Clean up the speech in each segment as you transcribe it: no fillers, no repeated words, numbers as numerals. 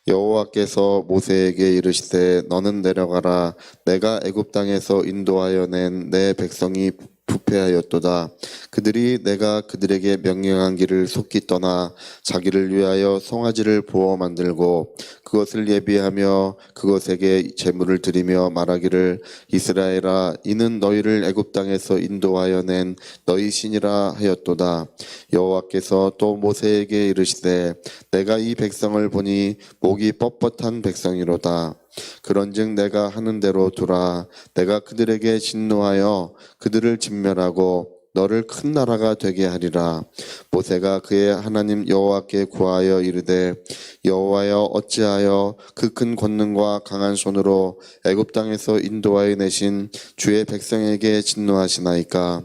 여호와께서 모세에게 이르시되 너는 내려가라. 내가 애굽 땅에서 인도하여 낸 내 백성이 부패하였도다. 그들이 내가 그들에게 명령한 길을 속히 떠나 자기를 위하여 송아지를 부어 만들고 그것을 예비하며 그것에게 제물을 드리며 말하기를 이스라엘아 이는 너희를 애굽 땅에서 인도하여 낸 너희 신이라 하였도다. 여호와께서 또 모세에게 이르시되 내가 이 백성을 보니 목이 뻣뻣한 백성이로다. 그런즉 내가 하는 대로 두라. 내가 그들에게 진노하여 그들을 진멸하고 너를 큰 나라가 되게 하리라. 모세가 그의 하나님 여호와께 구하여 이르되 여호와여 어찌하여 그 큰 권능과 강한 손으로 애굽 땅에서 인도하여 내신 주의 백성에게 진노하시나이까.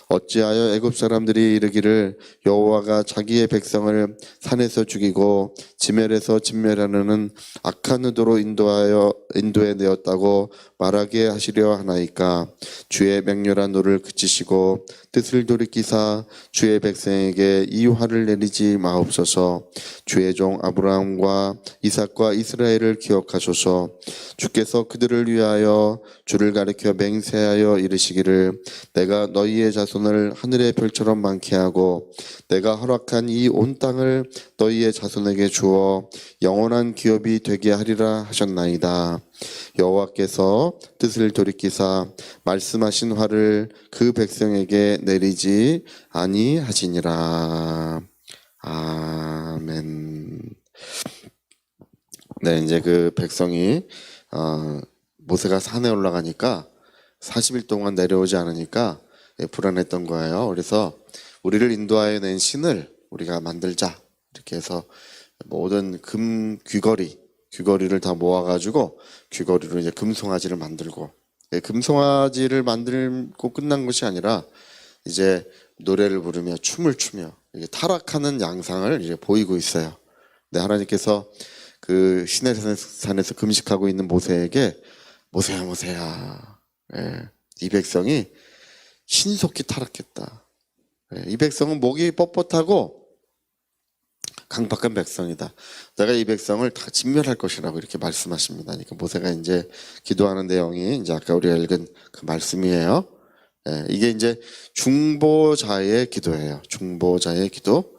어찌하여 애굽 사람들이 이르기를 여호와가 자기의 백성을 산에서 죽이고 지멜에서 진멸하려는 악한 의도로 인도해 내었다고 말하게 하시려 하나이까. 주의 맹렬한 노를 그치시고 뜻을 돌이키사 주의 백성에게 이 화를 내리지 마옵소서. 주의 종 아브라함과 이삭과 이스라엘을 기억하소서. 주께서 그들을 위하여 주를 가리켜 맹세하여 이르시기를 내가 너희의 자손을 하늘의 별처럼 많게 하고 내가 허락한 이 온 땅을 너희의 자손에게 주어 영원한 기업이 되게 하리라 하셨나이다. 여호와께서 뜻을 돌이키사 말씀하신 화를 그 백성에게 내리지 아니하시니라. 아멘. 네, 이제 그 백성이 모세가 산에 올라가니까 40일 동안 내려오지 않으니까 불안했던 거예요. 그래서 우리를 인도하여 낸 신을 우리가 만들자 이렇게 해서 모든 금 귀걸이를 다 모아가지고 귀걸이로 이제 금송아지를 만들고, 금송아지를 만들고 끝난 것이 아니라 이제 노래를 부르며 춤을 추며 이게 타락하는 양상을 이제 보이고 있어요. 네, 하나님께서 그 시내 산에서 금식하고 있는 모세에게 모세야, 이 백성이 신속히 타락했다. 이 백성은 목이 뻣뻣하고 강박한 백성이다. 내가 이 백성을 다 진멸할 것이라고 이렇게 말씀하십니다. 그러니까 모세가 이제 기도하는 내용이 이제 아까 우리가 읽은 그 말씀이에요. 이게 이제 중보자의 기도예요. 중보자의 기도.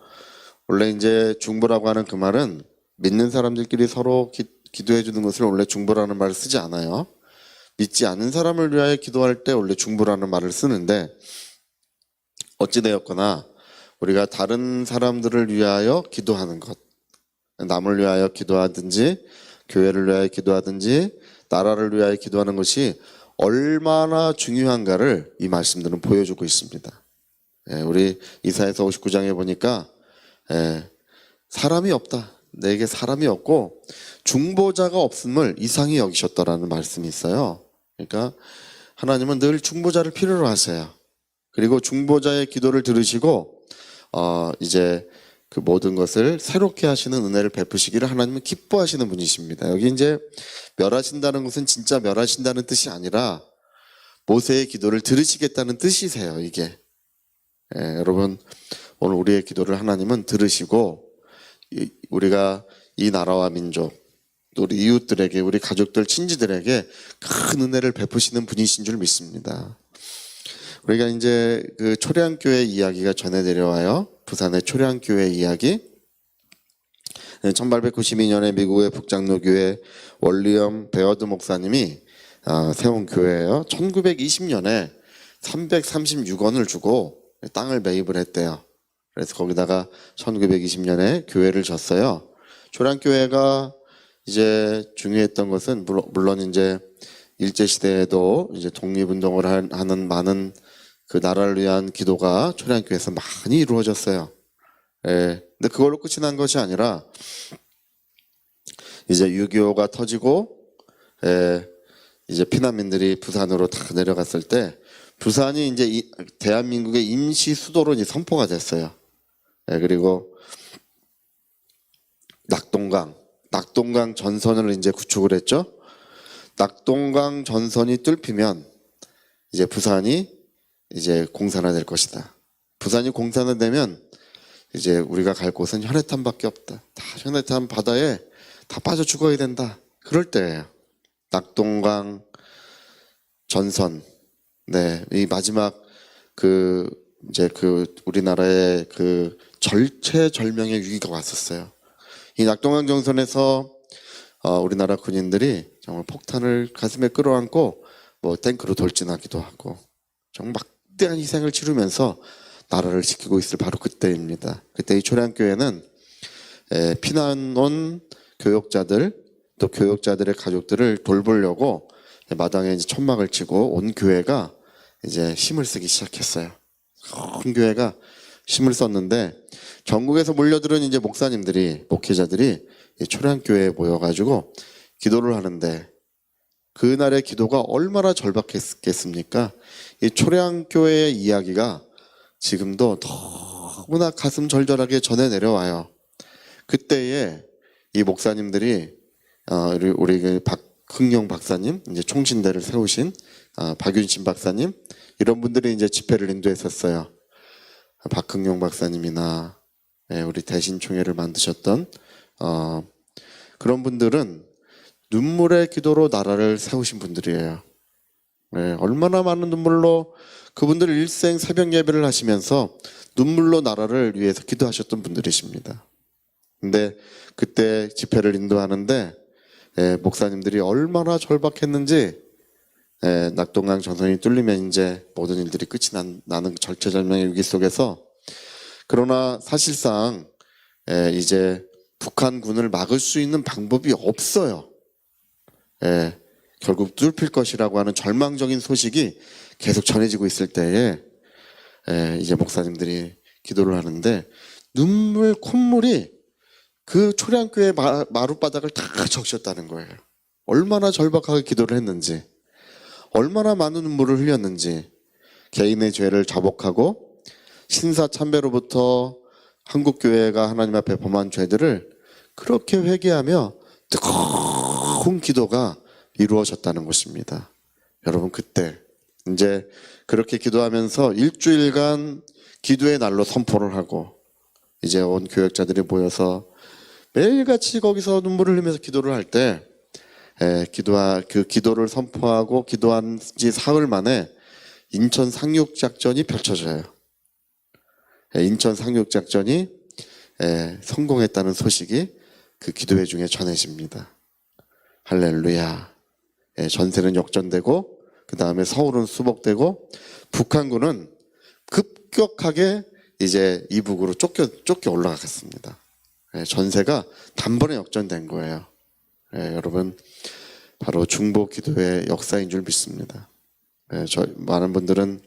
원래 이제 중보라고 하는 그 말은 믿는 사람들끼리 서로 기도해 주는 것을 원래 중보라는 말을 쓰지 않아요. 믿지 않는 사람을 위하여 기도할 때 원래 중보라는 말을 쓰는데, 어찌되었거나 우리가 다른 사람들을 위하여 기도하는 것, 남을 위하여 기도하든지 교회를 위하여 기도하든지 나라를 위하여 기도하는 것이 얼마나 중요한가를 이 말씀들은 보여주고 있습니다. 우리 이사야서 59장에 보니까 사람이 없다. 내게 사람이 없고 중보자가 없음을 이상히 여기셨다라는 말씀이 있어요. 그러니까 하나님은 늘 중보자를 필요로 하세요. 그리고 중보자의 기도를 들으시고 이제 그 모든 것을 새롭게 하시는 은혜를 베푸시기를 하나님은 기뻐하시는 분이십니다. 여기 이제 멸하신다는 것은 진짜 멸하신다는 뜻이 아니라 모세의 기도를 들으시겠다는 뜻이세요. 이게 여러분, 오늘 우리의 기도를 하나님은 들으시고 우리가 이 나라와 민족, 또 우리 이웃들에게, 우리 가족들, 친지들에게 큰 은혜를 베푸시는 분이신 줄 믿습니다. 우리가 이제 그 초량교회 이야기가 전해 내려와요. 부산의 초량교회 이야기. 1892년에 미국의 북장로교회 월리엄 베어드 목사님이 세운 교회예요. 1920년에 336원을 주고 땅을 매입을 했대요. 그래서 거기다가 1920년에 교회를 졌어요. 초량교회가 이제 중요했던 것은 물론 이제 일제시대에도 이제 독립운동을 하는 많은 그 나라를 위한 기도가 초량교회에서 많이 이루어졌어요. 근데 그걸로 끝이 난 것이 아니라 이제 6.25가 터지고 이제 피난민들이 부산으로 다 내려갔을 때 부산이 이제 대한민국의 임시 수도로 이제 선포가 됐어요. 그리고 낙동강 전선을 이제 구축을 했죠. 낙동강 전선이 뚫히면 이제 부산이 이제 공산화될 것이다. 부산이 공산화되면 이제 우리가 갈 곳은 현해탄밖에 없다. 다 현해탄 바다에 다 빠져 죽어야 된다. 그럴 때예요. 낙동강 전선, 네, 이 마지막 이제 우리나라의 절체절명의 위기가 왔었어요. 이 낙동강 전선에서 우리나라 군인들이 정말 폭탄을 가슴에 끌어안고 뭐 탱크로 돌진하기도 하고 정말 막대한 희생을 치르면서 나라를 지키고 있을 바로 그때입니다. 그때 이 초량교회는 피난 온 교역자들 또 교역자들의 가족들을 돌보려고 마당에 이제 천막을 치고 온 교회가 이제 힘을 쓰기 시작했어요. 큰 교회가 힘을 썼는데 전국에서 몰려들은 이제 목사님들이 목회자들이 이 초량교회에 모여가지고 기도를 하는데 그날의 기도가 얼마나 절박했겠습니까? 이 초량교회의 이야기가 지금도 너무나 가슴 절절하게 전해 내려와요. 그때에 이 목사님들이 우리 그 박흥용 박사님, 이제 총신대를 세우신 박윤신 박사님 이런 분들이 이제 집회를 인도했었어요. 박흥용 박사님이나 우리 대신총회를 만드셨던 그런 분들은 눈물의 기도로 나라를 세우신 분들이에요. 얼마나 많은 눈물로 그분들 일생 새벽 예배를 하시면서 눈물로 나라를 위해서 기도하셨던 분들이십니다. 근데 그때 집회를 인도하는데 목사님들이 얼마나 절박했는지 낙동강 전선이 뚫리면 이제 모든 일들이 끝이 나는 절체절명의 위기 속에서 그러나 사실상 이제 북한군을 막을 수 있는 방법이 없어요. 결국 뚫힐 것이라고 하는 절망적인 소식이 계속 전해지고 있을 때에 이제 목사님들이 기도를 하는데 콧물이 그 초량교회 마룻바닥을 다 적셨다는 거예요. 얼마나 절박하게 기도를 했는지, 얼마나 많은 눈물을 흘렸는지, 개인의 죄를 자복하고 신사참배로부터 한국교회가 하나님 앞에 범한 죄들을 그렇게 회개하며 뜨거운 기도가 이루어졌다는 것입니다. 여러분 그때 이제 그렇게 기도하면서 일주일간 기도의 날로 선포를 하고 이제 온 교역자들이 모여서 매일같이 거기서 눈물을 흘리면서 기도를 할 때 그 기도를 선포하고 기도한 지 사흘 만에 인천 상륙작전이 펼쳐져요. 인천 상륙작전이 성공했다는 소식이 그 기도회 중에 전해집니다. 할렐루야. 전세는 역전되고 그 다음에 서울은 수복되고 북한군은 급격하게 이제 이북으로 쫓겨 올라가겠습니다. 전세가 단번에 역전된 거예요. 여러분 바로 중보 기도의 역사인 줄 믿습니다. 많은 분들은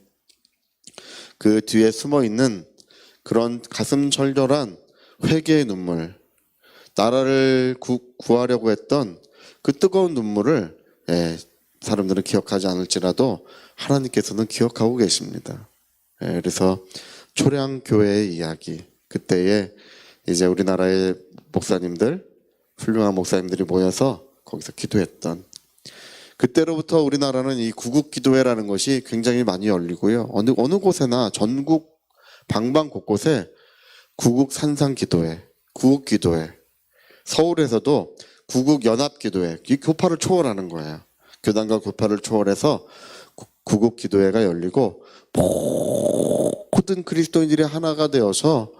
그 뒤에 숨어 있는 그런 가슴 절절한 회개의 눈물, 나라를 구하려고 했던 그 뜨거운 눈물을 사람들은 기억하지 않을지라도 하나님께서는 기억하고 계십니다. 그래서 초량교회의 이야기, 그때에 이제 우리나라의 목사님들, 훌륭한 목사님들이 모여서 거기서 기도했던 그때로부터 우리나라는 이 구국기도회라는 것이 굉장히 많이 열리고요. 어느 곳에나 전국 방방 곳곳에 구국산상기도회, 구국기도회, 서울에서도 구국연합기도회, 이 교파를 초월하는 거예요. 교단과 교파를 초월해서 구국기도회가 열리고 모든 그리스도인들이 하나가 되어서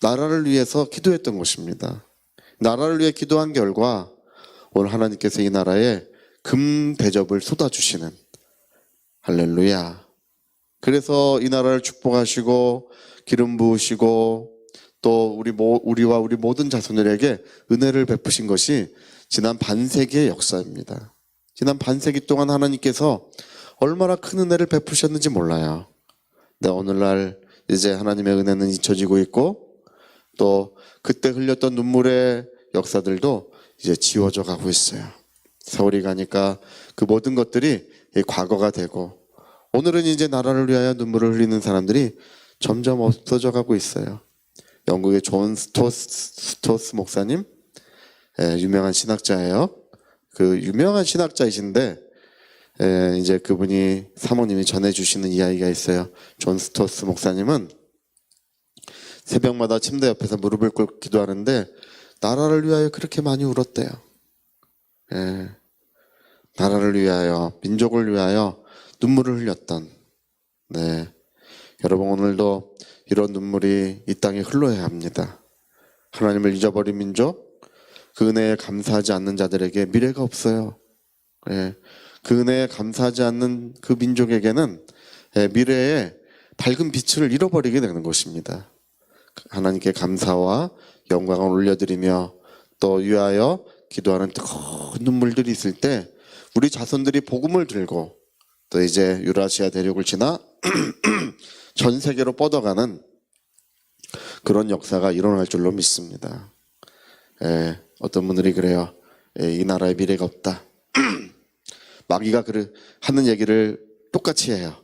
나라를 위해서 기도했던 것입니다. 나라를 위해 기도한 결과 오늘 하나님께서 이 나라에 금 대접을 쏟아주시는 할렐루야. 그래서 이 나라를 축복하시고 기름 부으시고 또 우리와 우리 모든 자손들에게 은혜를 베푸신 것이 지난 반세기의 역사입니다. 지난 반세기 동안 하나님께서 얼마나 큰 은혜를 베푸셨는지 몰라요. 네, 오늘날 이제 하나님의 은혜는 잊혀지고 있고 또 그때 흘렸던 눈물의 역사들도 이제 지워져 가고 있어요. 세월이 가니까 그 모든 것들이 과거가 되고 오늘은 이제 나라를 위하여 눈물을 흘리는 사람들이 점점 없어져 가고 있어요. 영국의 존 스토스 목사님, 유명한 신학자예요. 그 유명한 신학자이신데 이제 그분이 사모님이 전해주시는 이야기가 있어요. 존 스토스 목사님은 새벽마다 침대 옆에서 무릎을 꿇고 기도하는데 나라를 위하여 그렇게 많이 울었대요. 예, 나라를 위하여, 민족을 위하여 눈물을 흘렸던, 네, 여러분 오늘도 이런 눈물이 이 땅에 흘러야 합니다. 하나님을 잊어버린 민족, 그 은혜에 감사하지 않는 자들에게 미래가 없어요. 예, 그 은혜에 감사하지 않는 그 민족에게는 미래에 밝은 빛을 잃어버리게 되는 것입니다. 하나님께 감사와 영광을 올려드리며 또 위하여 기도하는 뜨거운 눈물들이 있을 때 우리 자손들이 복음을 들고 또 이제 유라시아 대륙을 지나 전 세계로 뻗어가는 그런 역사가 일어날 줄로 믿습니다. 어떤 분들이 그래요. 이 나라에 미래가 없다. 마귀가 하는 얘기를 똑같이 해요.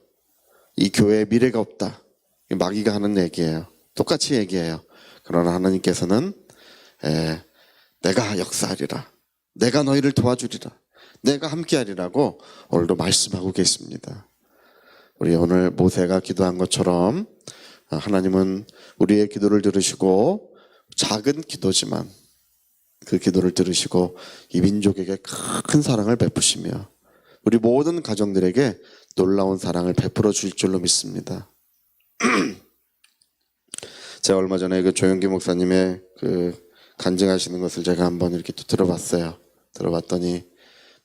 이 교회에 미래가 없다. 마귀가 하는 얘기예요. 똑같이 얘기해요. 그러나 하나님께서는 내가 역사하리라. 내가 너희를 도와주리라. 내가 함께하리라고 오늘도 말씀하고 계십니다. 우리 오늘 모세가 기도한 것처럼 하나님은 우리의 기도를 들으시고 작은 기도지만 그 기도를 들으시고 이 민족에게 큰 사랑을 베푸시며 우리 모든 가정들에게 놀라운 사랑을 베풀어 주실 줄로 믿습니다. 제가 얼마 전에 그 조영기 목사님의 그 간증하시는 것을 제가 한번 이렇게 또 들어봤어요. 들어봤더니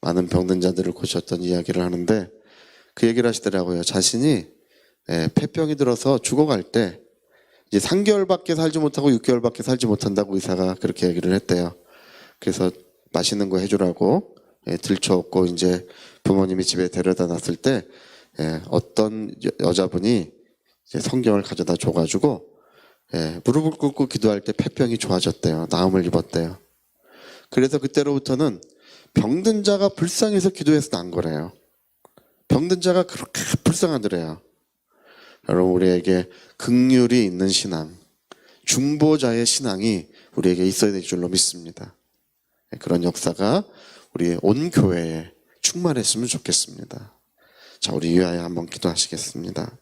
많은 병든 자들을 고쳤던 이야기를 하는데 그 얘기를 하시더라고요. 자신이 폐병이 들어서 죽어갈 때 이제 3개월밖에 살지 못하고 6개월밖에 살지 못한다고 의사가 그렇게 얘기를 했대요. 그래서 맛있는 거 해주라고 들쳐업고 이제 부모님이 집에 데려다 놨을 때 어떤 여자분이 이제 성경을 가져다 줘가지고 무릎을 꿇고 기도할 때 폐병이 좋아졌대요. 나음을 입었대요. 그래서 그때로부터는 병든 자가 불쌍해서 기도해서 난 거래요. 병든 자가 그렇게 불쌍하더래요. 여러분 우리에게 긍휼이 있는 신앙, 중보자의 신앙이 우리에게 있어야 될 줄로 믿습니다. 그런 역사가 우리 온 교회에 충만했으면 좋겠습니다. 자, 우리 위하여 한번 기도하시겠습니다.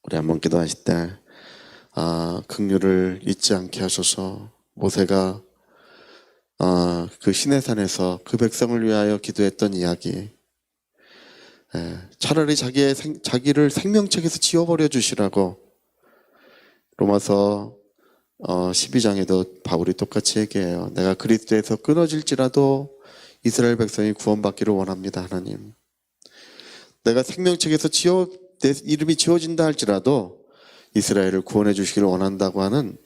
우리 한번 기도하실 때 긍휼을 잊지 않게 하셔서 모세가 그 시내산에서 그 백성을 위하여 기도했던 이야기, 차라리 자기를 생명책에서 지워버려 주시라고 로마서 12장에도 바울이 똑같이 얘기해요. 내가 그리스도에서 끊어질지라도 이스라엘 백성이 구원받기를 원합니다. 하나님, 내가 생명책에서 내 이름이 지워진다 할지라도 이스라엘을 구원해 주시기를 원한다고 하는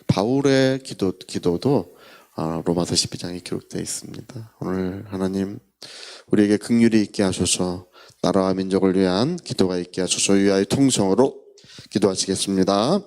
바울의 기도도 로마서 12장에 기록되어 있습니다. 오늘 하나님 우리에게 긍휼이 있게 하소서. 나라와 민족을 위한 기도가 있게 하소서. 위하여 통성으로 기도하시겠습니다.